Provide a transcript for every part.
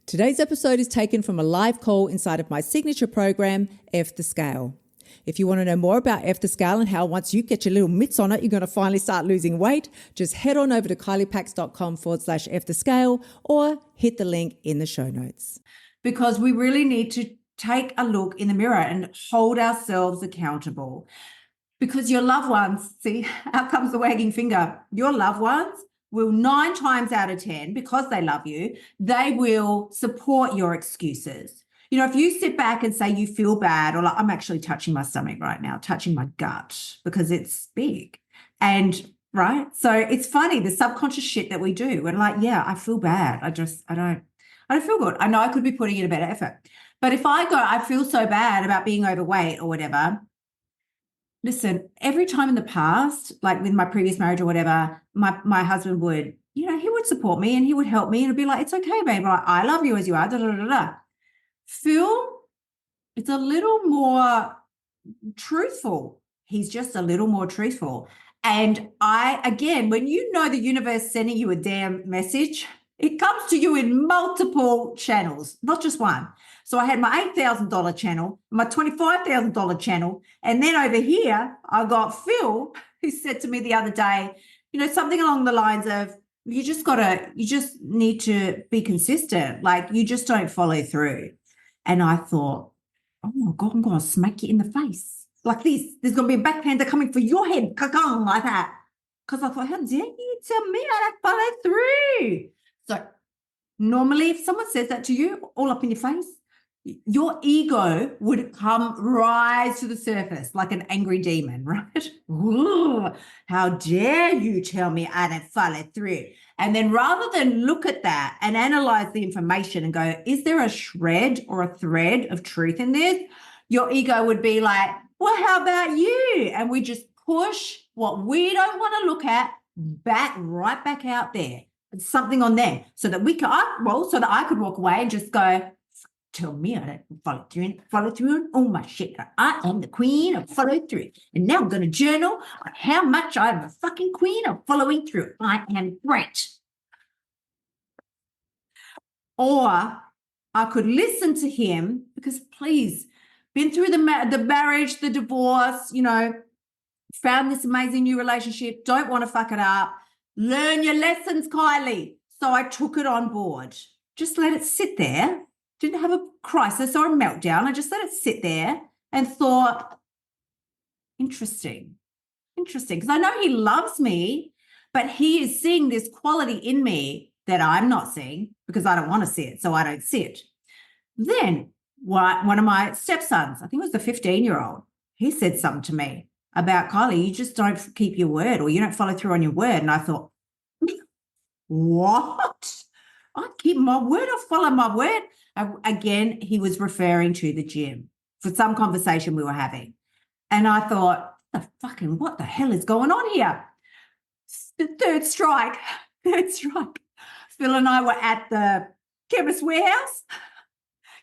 Today's episode is taken from a live call inside of my signature program, F the Scale. If you want to know more about F the Scale and how once you get your little mitts on it, you're going to finally start losing weight, just head on over to kyliepax.com/F the Scale or hit the link in the show notes. Because we really need to take a look in the mirror and hold ourselves accountable. Because your loved ones, see, out comes the wagging finger. Your loved ones will 9 times out of 10, because they love you, they will support your excuses. You know, if you sit back and say you feel bad, or like, I'm actually touching my stomach right now, touching my gut because it's big. And right. So it's funny, the subconscious shit that we do. We're like, yeah, I feel bad. I don't feel good. I know I could be putting in a better effort. But if I feel so bad about being overweight or whatever, listen, every time in the past, like with my previous marriage or whatever, my husband would, you know, he would support me and he would help me and be like, it's okay, babe. I love you as you are. Da, da, da, da. Phil, it's a little more truthful. He's just a little more truthful. And again, when you know the universe sending you a damn message, it comes to you in multiple channels, not just one. So I had my $8,000 channel, my $25,000 channel, and then over here, I got Phil, who said to me the other day, you know, something along the lines of, you just need to be consistent. Like, you just don't follow through. And I thought, oh my God, I'm going to smack you in the face like this. There's going to be a backhander coming for your head, like that. Because I thought, how dare you tell me I don't follow through? So normally if someone says that to you all up in your face, your ego would rise to the surface like an angry demon, right? Ooh, how dare you tell me I don't follow through? And then rather than look at that and analyze the information and go, is there a shred or a thread of truth in this? Your ego would be like, well, how about you? And we just push what we don't want to look at right back out there. It's something on there so that so that I could walk away and just go, tell me I don't follow through on all my shit. I am the queen of follow through. And now I'm going to journal on how much I'm a fucking queen of following through. I am great. Or I could listen to him because, please, been through the marriage, the divorce, you know, found this amazing new relationship, don't want to fuck it up. Learn your lessons, Kylie. So I took it on board. Just let it sit there. Didn't have a crisis or a meltdown. I just let it sit there and thought, interesting. Because I know he loves me, but he is seeing this quality in me that I'm not seeing because I don't want to see it, so I don't see it. Then one of my stepsons, I think it was the 15-year-old, he said something to me about, Kylie, you just don't keep your word, or you don't follow through on your word. And I thought, what? I keep my word, I follow my word. Again, he was referring to the gym for some conversation we were having. And I thought, what the hell is going on here? Third strike. Phil and I were at the Chemist Warehouse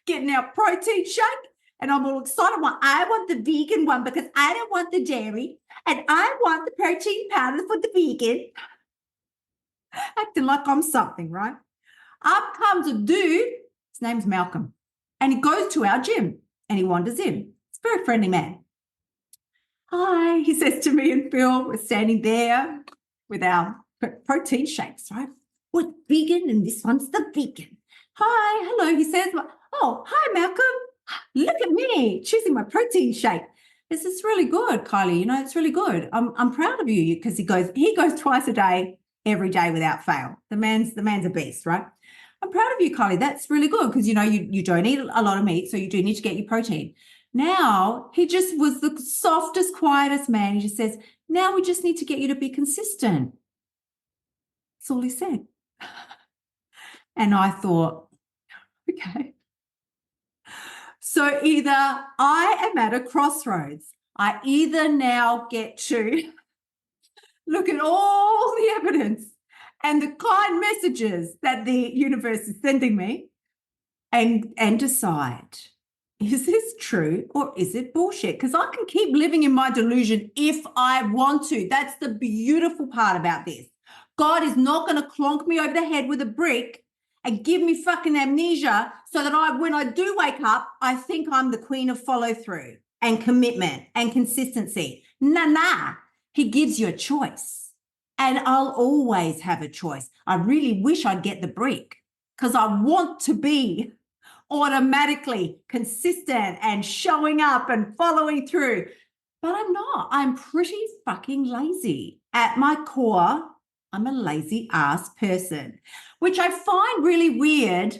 getting our protein shake. And I'm all excited. I want the vegan one because I don't want the dairy. And I want the protein powder for the vegan. Acting like I'm something, right? Up comes a dude. His name's Malcolm. And he goes to our gym and he wanders in. He's a very friendly man. Hi, he says to me and Phil. We're standing there with our protein shakes, right? We're vegan and this one's the vegan. Hi, hello, he says. Oh, hi, Malcolm. Look at me choosing my protein shake. This is really good, Kylie. You know, it's really good. I'm proud of you because he goes twice a day, every day without fail. The man's a beast, right? I'm proud of you, Kylie. That's really good because, you know, you don't eat a lot of meat, so you do need to get your protein. Now, he just was the softest, quietest man. He just says, now we just need to get you to be consistent. That's all he said. And I thought, okay. So either I am at a crossroads. I either now get to look at all the evidence and the kind messages that the universe is sending me and decide, is this true or is it bullshit? Because I can keep living in my delusion if I want to. That's the beautiful part about this. God is not going to clonk me over the head with a brick and give me fucking amnesia so that when I do wake up, I think I'm the queen of follow through and commitment and consistency. Nah. He gives you a choice. And I'll always have a choice. I really wish I'd get the brick because I want to be automatically consistent and showing up and following through. But I'm not. I'm pretty fucking lazy. At my core, I'm a lazy ass person, which I find really weird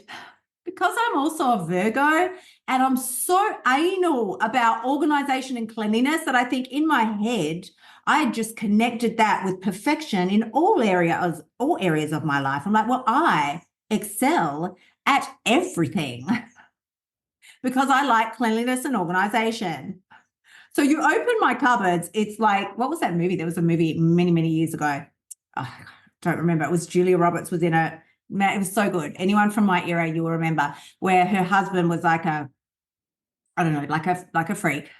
because I'm also a Virgo and I'm so anal about organization and cleanliness that I think in my head, I just connected that with perfection in all areas of my life. I'm like, well, I excel at everything because I like cleanliness and organization. So you open my cupboards, it's like, what was that movie? There was a movie many, many years ago. I don't remember. It was Julia Roberts was in it. Man, it was so good. Anyone from my era, you will remember, where her husband was like like a freak.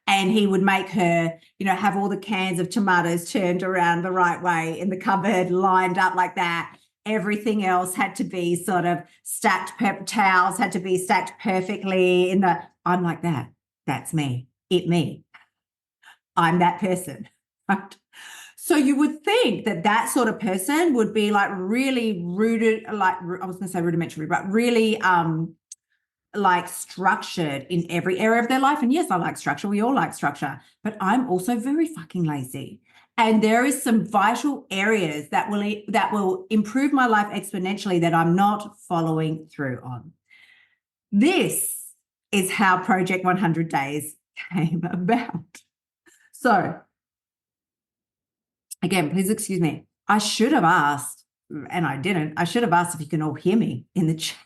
And he would make her, have all the cans of tomatoes turned around the right way in the cupboard, lined up like that. Everything else had to be sort of stacked, towels had to be stacked perfectly I'm like that. That's me. Me. I'm that person, right? So you would think that sort of person would be like really rooted, like I was going to say rudimentary, but really like structured in every area of their life. And yes, I like structure. We all like structure, but I'm also very fucking lazy. And there is some vital areas that will improve my life exponentially that I'm not following through on. This is how Project 100 Days came about. So again, please excuse me. I should have asked, and I didn't. I should have asked if you can all hear me in the chat.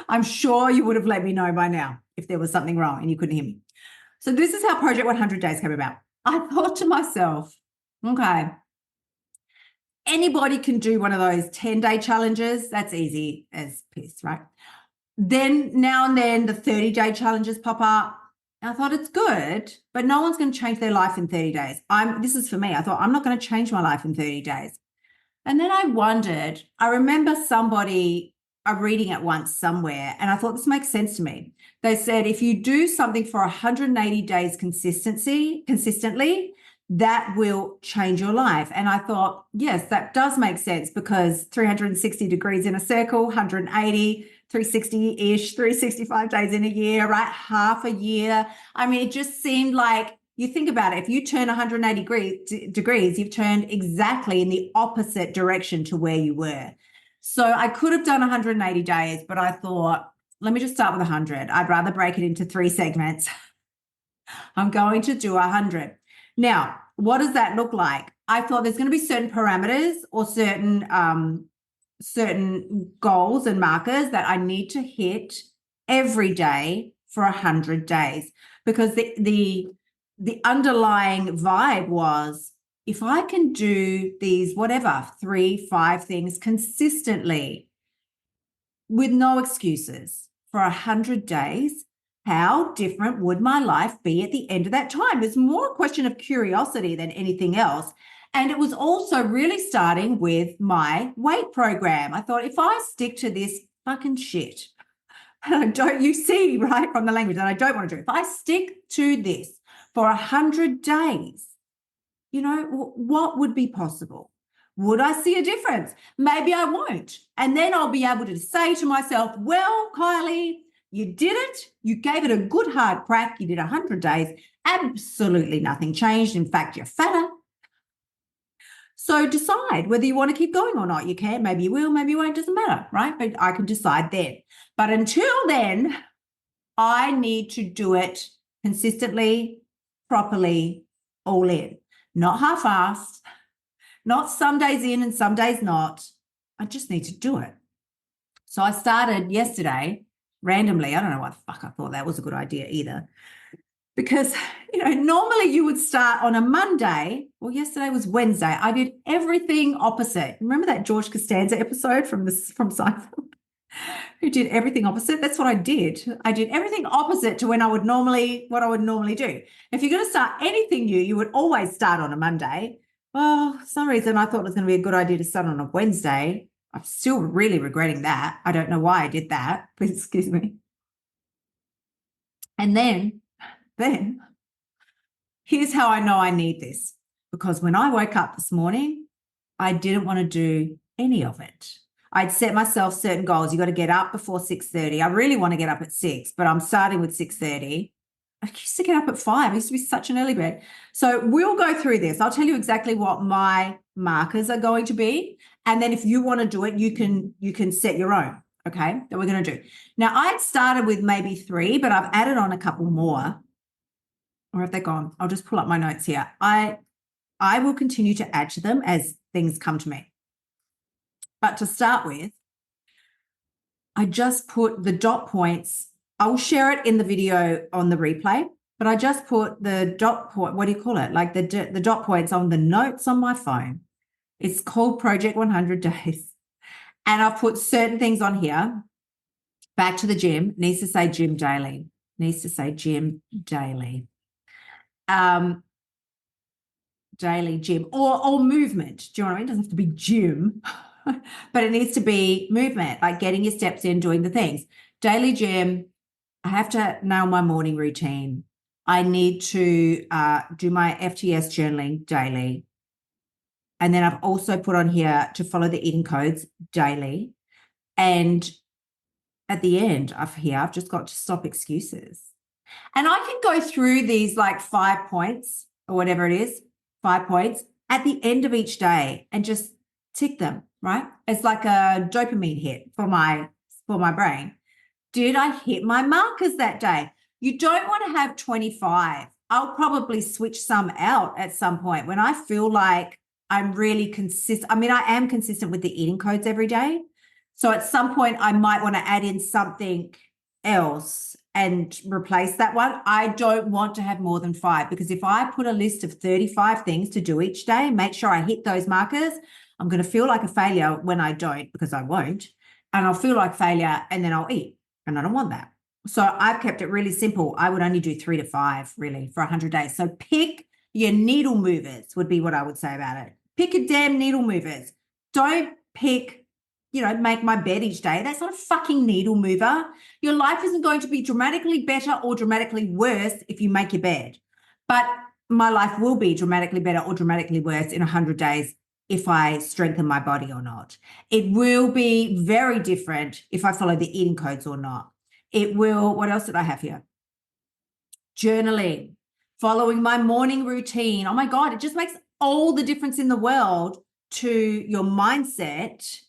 I'm sure you would have let me know by now if there was something wrong and you couldn't hear me. So this is how Project 100 Days came about. I thought to myself, okay, anybody can do one of those 10-day challenges. That's easy as piss, right? Then now and then the 30-day challenges pop up. And I thought it's good, but no one's going to change their life in 30 days. This is for me. I thought I'm not going to change my life in 30 days. And then I wondered, I remember I'm reading it once somewhere, and I thought this makes sense to me. They said, if you do something for 180 days consistently, that will change your life. And I thought, yes, that does make sense because 360 degrees in a circle, 180, 360-ish, 365 days in a year, right? Half a year. I mean, it just seemed like, you think about it, if you turn 180 degrees, you've turned exactly in the opposite direction to where you were. So I could have done 180 days, but I thought, let me just start with 100. I'd rather break it into 3 segments. I'm going to do 100. Now, what does that look like? I thought there's going to be certain parameters or certain goals and markers that I need to hit every day for 100 days because the underlying vibe was, if I can do these, 3-5 things consistently with no excuses for 100 days, how different would my life be at the end of that time? It's more a question of curiosity than anything else. And it was also really starting with my weight program. I thought, if I stick to this fucking shit, you see, right, from the language that I don't want to do, if I stick to this for 100 days, what would be possible? Would I see a difference? Maybe I won't. And then I'll be able to say to myself, well, Kylie, you did it. You gave it a good hard crack. You did 100 days. Absolutely nothing changed. In fact, you're fatter. So decide whether you want to keep going or not. You can. Maybe you will. Maybe you won't. Doesn't matter, right? But I can decide then. But until then, I need to do it consistently, properly, all in. Not half-assed, not some days in and some days not. I just need to do it. So I started yesterday randomly. I don't know why the fuck I thought that was a good idea either. Because, normally you would start on a Monday. Well, yesterday was Wednesday. I did everything opposite. Remember that George Costanza episode from Seinfeld? Who did everything opposite? That's what I did. I did everything opposite to what I would normally do. If you're going to start anything new, you would always start on a Monday. Well, for some reason I thought it was going to be a good idea to start on a Wednesday. I'm still really regretting that. I don't know why I did that. Please excuse me. And then here's how I know I need this. Because when I woke up this morning, I didn't want to do any of it. I'd set myself certain goals. You got to get up before 6:30. I really want to get up at 6, but I'm starting with 6:30. I used to get up at 5. I used to be such an early bird. So we'll go through this. I'll tell you exactly what my markers are going to be. And then if you want to do it, you can set your own. Okay, that we're going to do. Now, I'd started with maybe 3, but I've added on a couple more. Or have they gone? I'll just pull up my notes here. I will continue to add to them as things come to me. But to start with, I just put the dot points. I'll share it in the video on the replay, but I just put the dot point, what do you call it? Like the dot points on the notes on my phone. It's called Project 100 Days. And I've put certain things on here. Back to the gym, needs to say gym daily. Needs to say gym daily. Daily gym or movement. Do you know what I mean? It doesn't have to be gym, but it needs to be movement, like getting your steps in, doing the things. Daily gym. I have to nail my morning routine. I need to do my FTS journaling daily. And then I've also put on here to follow the eating codes daily. And at the end of here, I've just got to stop excuses. And I can go through these like 5 points or whatever it is, 5 points at the end of each day and just tick them, right? It's like a dopamine hit for my brain. Did I hit my markers that day? You don't want to have 25. I'll probably switch some out at some point when I feel like I'm really consistent. I mean, I am consistent with the eating codes every day. So at some point, I might want to add in something else and replace that one. I don't want to have more than 5 because if I put a list of 35 things to do each day, make sure I hit those markers, I'm going to feel like a failure when I don't, because I won't. And I'll feel like failure and then I'll eat. And I don't want that. So I've kept it really simple. I would only do 3 to 5 really for 100 days. So pick your needle movers would be what I would say about it. Pick a damn needle movers. Don't pick, make my bed each day. That's not a fucking needle mover. Your life isn't going to be dramatically better or dramatically worse if you make your bed. But my life will be dramatically better or dramatically worse in 100 days if I strengthen my body or not. It will be very different if I follow the eating codes or not. It will, what else did I have here? Journaling, following my morning routine. Oh my God, it just makes all the difference in the world to your mindset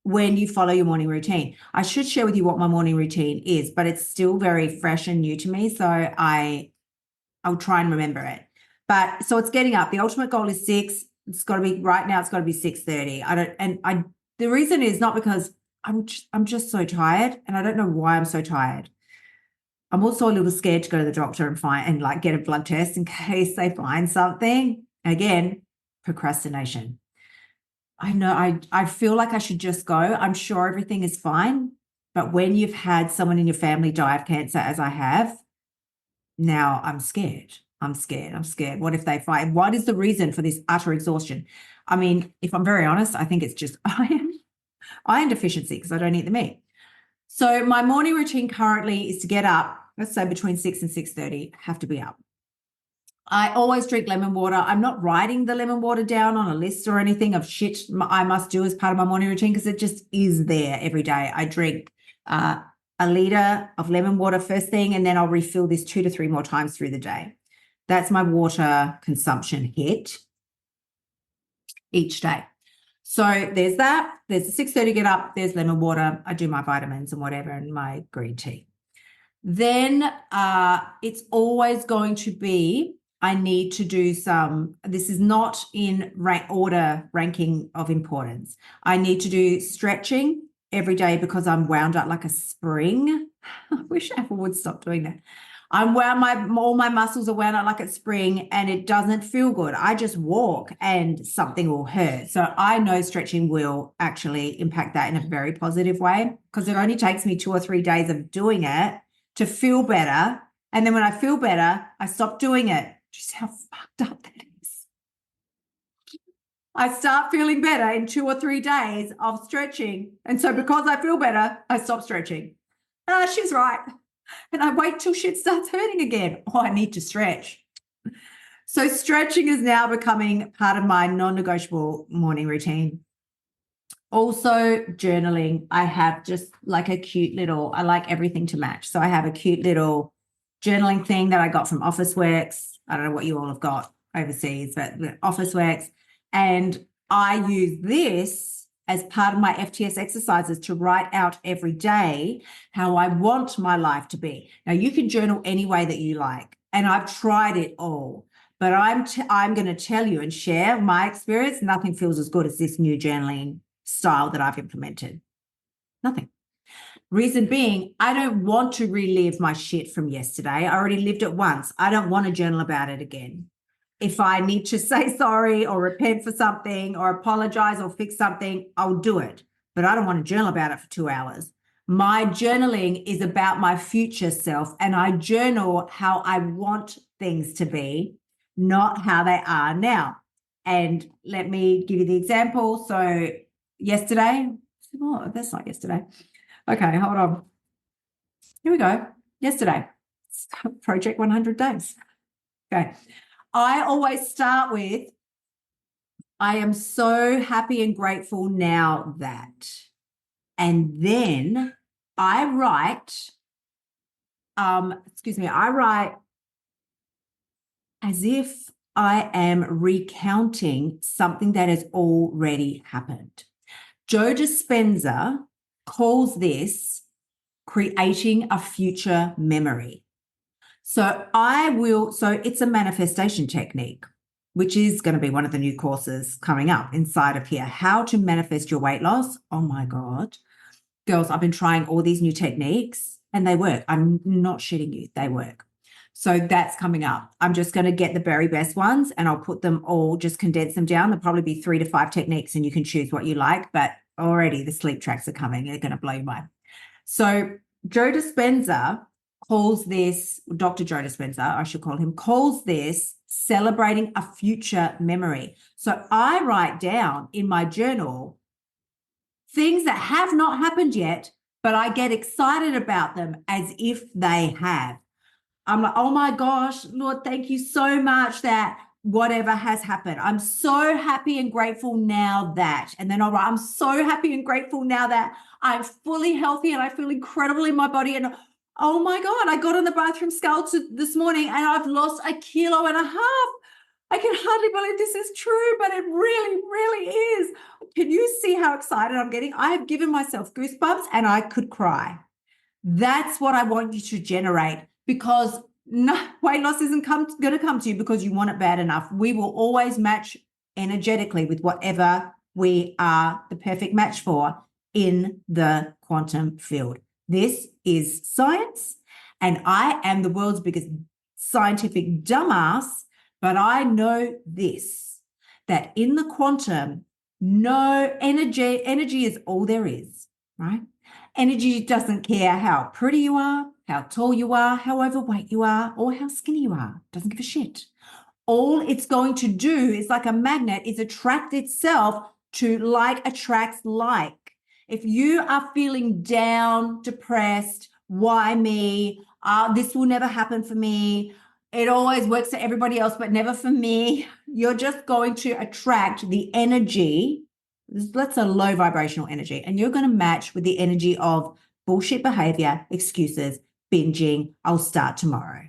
when you follow your morning routine. I should share with you what my morning routine is, but it's still very fresh and new to me. So I'll try and remember it. But so it's getting up. The ultimate goal is 6. It's got to be right now. It's got to be 6:30. The reason is not because I'm just so tired, and I don't know why I'm so tired. I'm also a little scared to go to the doctor and get a blood test in case they find something. Again, procrastination. I know I feel like I should just go. I'm sure everything is fine, but when you've had someone in your family die of cancer, as I have, now I'm scared. I'm scared. What if they find? What is the reason for this utter exhaustion? I mean, if I'm very honest, I think it's just iron deficiency because I don't eat the meat. So my morning routine currently is to get up, let's say between 6 and 6:30, have to be up. I always drink lemon water. I'm not writing the lemon water down on a list or anything of shit I must do as part of my morning routine because it just is there every day. I drink a liter of lemon water first thing, and then I'll refill this 2 to 3 more times through the day. That's my water consumption hit each day. So there's that. There's the 6:30 get up. There's lemon water. I do my vitamins and whatever and my green tea. Then it's always going to be, I need to do this is not in order ranking of importance. I need to do stretching every day because I'm wound up like a spring. I wish Apple would stop doing that. I'm wound, all my muscles are wound up like a spring and it doesn't feel good. I just walk and something will hurt. So I know stretching will actually impact that in a very positive way because it only takes me 2 or 3 days of doing it to feel better. And then when I feel better, I stop doing it. Just how fucked up that is. I start feeling better in 2 or 3 days of stretching. And so because I feel better, I stop stretching. She's right. And I wait till shit starts hurting again. Oh, I need to stretch. So stretching is now becoming part of my non-negotiable morning routine. Also journaling. I have just like a cute little, I like everything to match. So I have a cute little journaling thing that I got from Officeworks. I don't know what you all have got overseas, but Officeworks. And I use this as part of my FTS exercises to write out every day how I want my life to be. Now, you can journal any way that you like, and I've tried it all, but I'm going to tell you and share my experience. Nothing feels as good as this new journaling style that I've implemented. Nothing. Reason being, I don't want to relive my shit from yesterday. I already lived it once. I don't want to journal about it again. If I need to say sorry or repent for something or apologize or fix something, I'll do it. But I don't want to journal about it for 2 hours. My journaling is about my future self, and I journal how I want things to be, not how they are now. And let me give you the example. So yesterday, oh, that's not yesterday. Okay, hold on. Here we go. Yesterday, Project 100 Days. Okay. I always start with, I am so happy and grateful now that. And then I write, I write as if I am recounting something that has already happened. Joe Dispenza calls this creating a future memory. So it's a manifestation technique, which is going to be one of the new courses coming up inside of here. How to manifest your weight loss. Oh my God. Girls, I've been trying all these new techniques and they work. I'm not shitting you. They work. So that's coming up. I'm just going to get the very best ones and I'll put them all, just condense them down. There'll probably be 3 to 5 techniques and you can choose what you like, but already the sleep tracks are coming. They're going to blow your mind. So Joe Dispenza calls this, Dr. Joe Dispenza, I should call him, calls this celebrating a future memory. So I write down in my journal things that have not happened yet, but I get excited about them as if they have. I'm like, oh my gosh, Lord, thank you so much that whatever has happened. I'm so happy and grateful now that, and then I'll write, I'm so happy and grateful now that I'm fully healthy and I feel incredible in my body. And oh my God, I got on the bathroom scale this morning and I've lost 1.5 kilos. I can hardly believe this is true, but it really, really is. Can you see how excited I'm getting? I have given myself goosebumps and I could cry. That's what I want you to generate, because no, weight loss isn't going to come to you because you want it bad enough. We will always match energetically with whatever we are the perfect match for in the quantum field. This is science, and I am the world's biggest scientific dumbass, but I know this, that in the quantum, no energy is all there is, right? Energy doesn't care how pretty you are, how tall you are, how overweight you are, or how skinny you are. Doesn't give a shit. All it's going to do is, like a magnet, is attract itself to like attracts like. If you are feeling down, depressed, why me? This will never happen for me. It always works for everybody else, but never for me. You're just going to attract the energy. That's a low vibrational energy. And you're going to match with the energy of bullshit behavior, excuses, binging, I'll start tomorrow.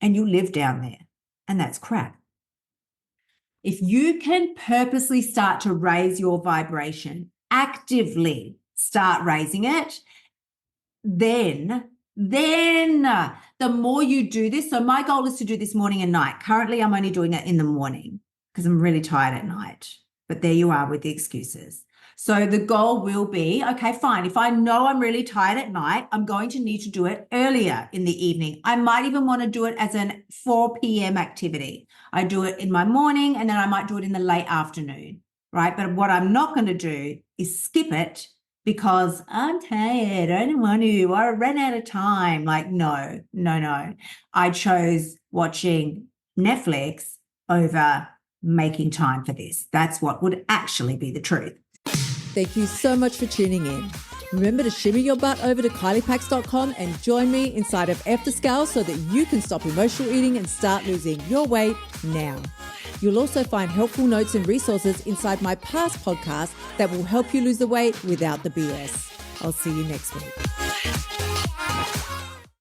And you live down there. And that's crap. If you can purposely start to raise your vibration, actively start raising it, then the more you do this, so my goal is to do this morning and night. Currently, I'm only doing it in the morning because I'm really tired at night. But there you are with the excuses. So the goal will be, okay, fine. If I know I'm really tired at night, I'm going to need to do it earlier in the evening. I might even want to do it as an 4 p.m. activity. I do it in my morning and then I might do it in the late afternoon, right? But what I'm not going to do is skip it because I'm tired. I don't want to. I ran out of time. Like, no. I chose watching Netflix over making time for this. That's what would actually be the truth. Thank you so much for tuning in. Remember to shimmy your butt over to kyliepax.com and join me inside of F the Scale so that you can stop emotional eating and start losing your weight now. You'll also find helpful notes and resources inside my past podcasts that will help you lose the weight without the BS. I'll see you next week.